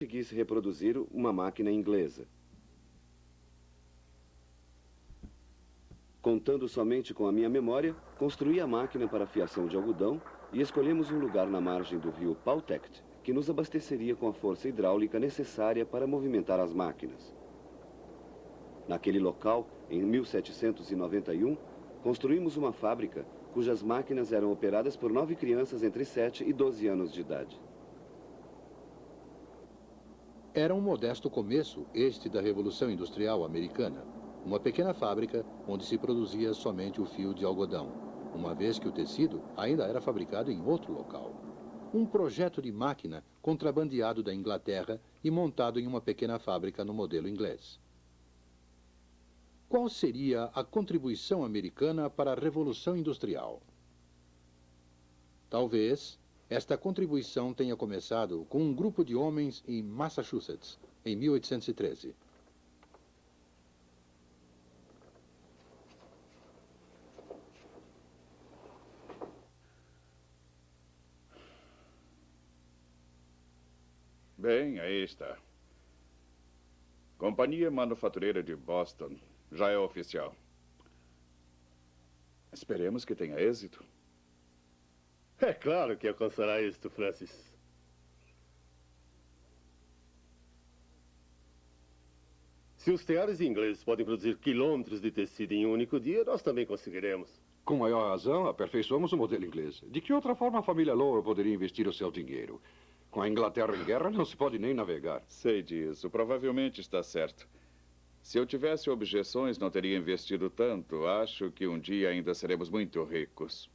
conseguisse reproduzir uma máquina inglesa. Contando somente com a minha memória, construí a máquina para fiação de algodão e escolhemos um lugar na margem do rio Pawtucket, que nos abasteceria com a força hidráulica necessária para movimentar as máquinas. Naquele local, em 1791, construímos uma fábrica cujas máquinas eram operadas por 9 crianças entre 7 e 12 anos de idade. Era um modesto começo este da Revolução Industrial Americana. Uma pequena fábrica onde se produzia somente o fio de algodão, uma vez que o tecido ainda era fabricado em outro local. Um projeto de máquina contrabandeado da Inglaterra e montado em uma pequena fábrica no modelo inglês. Qual seria a contribuição americana para a Revolução Industrial? Talvez esta contribuição tenha começado com um grupo de homens em Massachusetts, em 1813. Bem, aí está. Companhia Manufatureira de Boston. Já é oficial. Esperemos que tenha êxito. É claro que alcançará êxito, Francis. Se os teares ingleses podem produzir quilômetros de tecido em um único dia, nós também conseguiremos. Com maior razão, aperfeiçoamos o modelo inglês. De que outra forma a família Lowell poderia investir o seu dinheiro? Com a Inglaterra em guerra, não se pode nem navegar. Sei disso. Provavelmente está certo. Se eu tivesse objeções, não teria investido tanto. Acho que um dia ainda seremos muito ricos.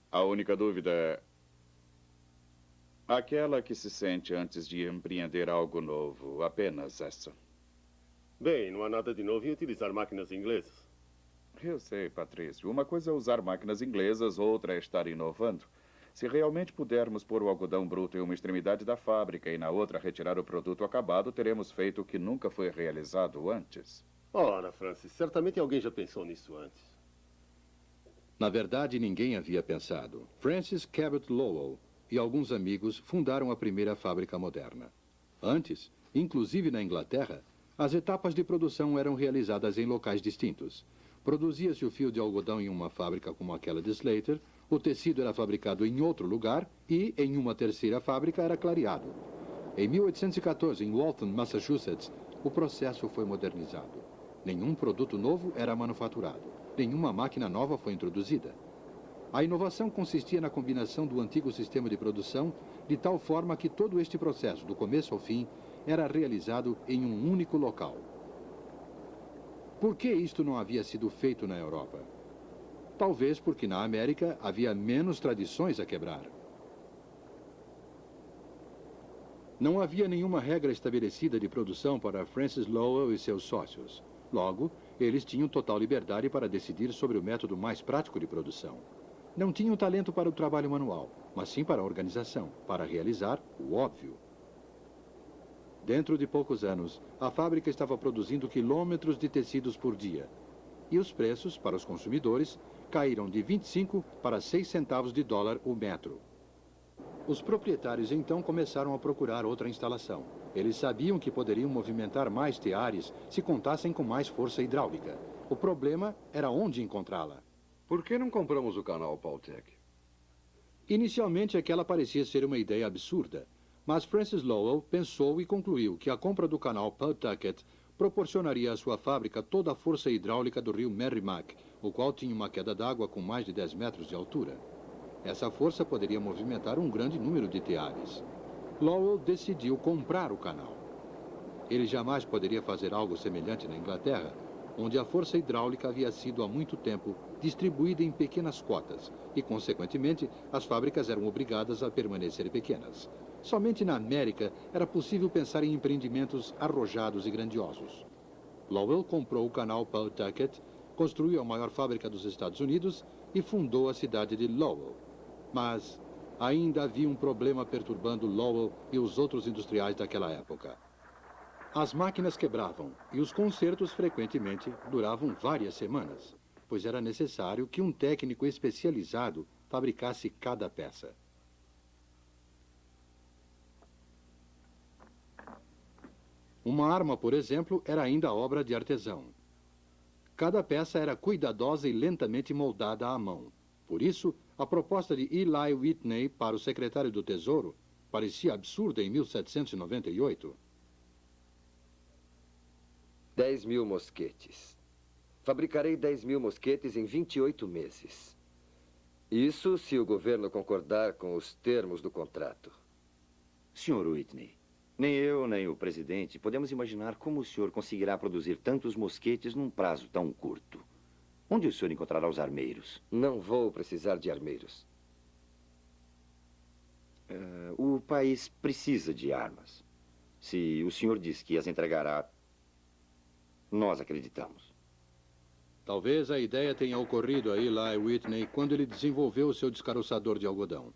A única dúvida é aquela que se sente antes de empreender algo novo. Apenas essa. Bem, não há nada de novo em utilizar máquinas inglesas. Eu sei, Patrício. Uma coisa é usar máquinas inglesas, outra é estar inovando. Se realmente pudermos pôr o algodão bruto em uma extremidade da fábrica e na outra retirar o produto acabado, teremos feito o que nunca foi realizado antes. Ora, Francis, certamente alguém já pensou nisso antes. Na verdade, ninguém havia pensado. Francis Cabot Lowell e alguns amigos fundaram a primeira fábrica moderna. Antes, inclusive na Inglaterra, as etapas de produção eram realizadas em locais distintos. Produzia-se o fio de algodão em uma fábrica como aquela de Slater, o tecido era fabricado em outro lugar e, em uma terceira fábrica, era clareado. Em 1814, em Waltham, Massachusetts, o processo foi modernizado. Nenhum produto novo era manufaturado. Nenhuma máquina nova foi introduzida. A inovação consistia na combinação do antigo sistema de produção, de tal forma que todo este processo, do começo ao fim, era realizado em um único local. Por que isto não havia sido feito na Europa? Talvez porque na América havia menos tradições a quebrar. Não havia nenhuma regra estabelecida de produção para Francis Lowell e seus sócios. Logo, eles tinham total liberdade para decidir sobre o método mais prático de produção. Não tinham talento para o trabalho manual, mas sim para a organização, para realizar o óbvio. Dentro de poucos anos, a fábrica estava produzindo quilômetros de tecidos por dia. E os preços, para os consumidores, caíram de 25 para 6 centavos de dólar o metro. Os proprietários então começaram a procurar outra instalação. Eles sabiam que poderiam movimentar mais teares se contassem com mais força hidráulica. O problema era onde encontrá-la. Por que não compramos o canal Pawtucket? Inicialmente aquela parecia ser uma ideia absurda, mas Francis Lowell pensou e concluiu que a compra do canal Pawtucket proporcionaria à sua fábrica toda a força hidráulica do rio Merrimack, o qual tinha uma queda d'água com mais de 10 metros de altura. Essa força poderia movimentar um grande número de teares. Lowell decidiu comprar o canal. Ele jamais poderia fazer algo semelhante na Inglaterra, onde a força hidráulica havia sido há muito tempo distribuída em pequenas cotas e, consequentemente, as fábricas eram obrigadas a permanecer pequenas. Somente na América era possível pensar em empreendimentos arrojados e grandiosos. Lowell comprou o canal Pawtucket, construiu a maior fábrica dos Estados Unidos e fundou a cidade de Lowell. Mas ainda havia um problema perturbando Lowell e os outros industriais daquela época. As máquinas quebravam e os consertos frequentemente duravam várias semanas, pois era necessário que um técnico especializado fabricasse cada peça. Uma arma, por exemplo, era ainda obra de artesão. Cada peça era cuidadosa e lentamente moldada à mão. Por isso, a proposta de Eli Whitney para o secretário do Tesouro parecia absurda em 1798. 10.000 mosquetes. Fabricarei 10.000 mosquetes em 28 meses. Isso se o governo concordar com os termos do contrato. Sr. Whitney, nem eu, nem o presidente podemos imaginar como o senhor conseguirá produzir tantos mosquetes num prazo tão curto. Onde o senhor encontrará os armeiros? Não vou precisar de armeiros. O país precisa de armas. Se o senhor diz que as entregará, nós acreditamos. Talvez a ideia tenha ocorrido a Eli Whitney quando ele desenvolveu o seu descaroçador de algodão.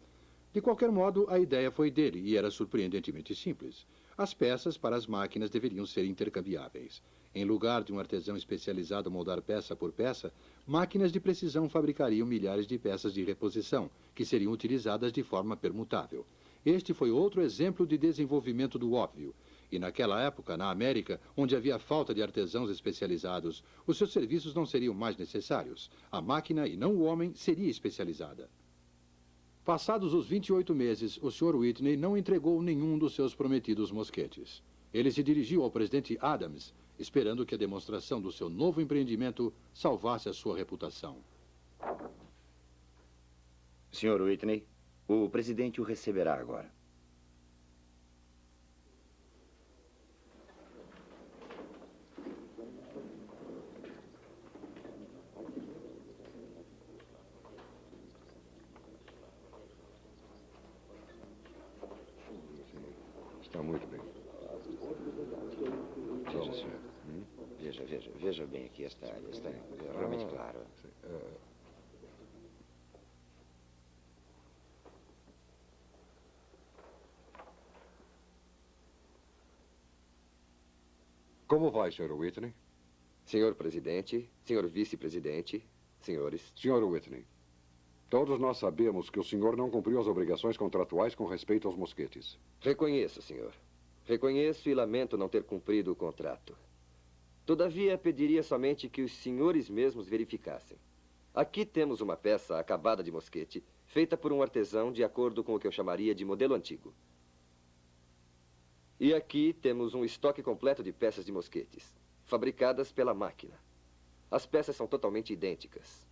De qualquer modo, a ideia foi dele e era surpreendentemente simples. As peças para as máquinas deveriam ser intercambiáveis. Em lugar de um artesão especializado a moldar peça por peça, máquinas de precisão fabricariam milhares de peças de reposição, que seriam utilizadas de forma permutável. Este foi outro exemplo de desenvolvimento do óbvio. E naquela época, na América, onde havia falta de artesãos especializados, os seus serviços não seriam mais necessários. A máquina, e não o homem, seria especializada. Passados os 28 meses, o Sr. Whitney não entregou nenhum dos seus prometidos mosquetes. Ele se dirigiu ao presidente Adams, esperando que a demonstração do seu novo empreendimento salvasse a sua reputação. Sr. Whitney, o presidente o receberá agora. Está muito bem. Veja, senhor. Veja bem aqui esta área. Está realmente claro. Como vai, Sr. Whitney? Senhor presidente, senhor vice-presidente, senhores. Sr. Whitney, todos nós sabemos que o senhor não cumpriu as obrigações contratuais com respeito aos mosquetes. Reconheço, senhor. Reconheço e lamento não ter cumprido o contrato. Todavia, pediria somente que os senhores mesmos verificassem. Aqui temos uma peça acabada de mosquete, feita por um artesão de acordo com o que eu chamaria de modelo antigo. E aqui temos um estoque completo de peças de mosquetes, fabricadas pela máquina. As peças são totalmente idênticas.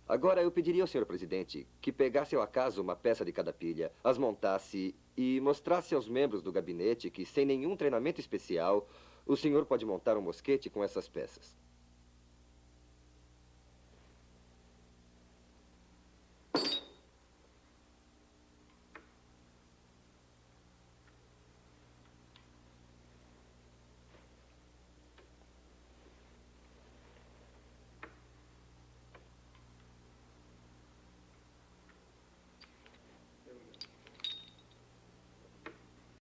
Agora, eu pediria ao senhor presidente que pegasse ao acaso uma peça de cada pilha, as montasse e mostrasse aos membros do gabinete que, sem nenhum treinamento especial, o senhor pode montar um mosquete com essas peças.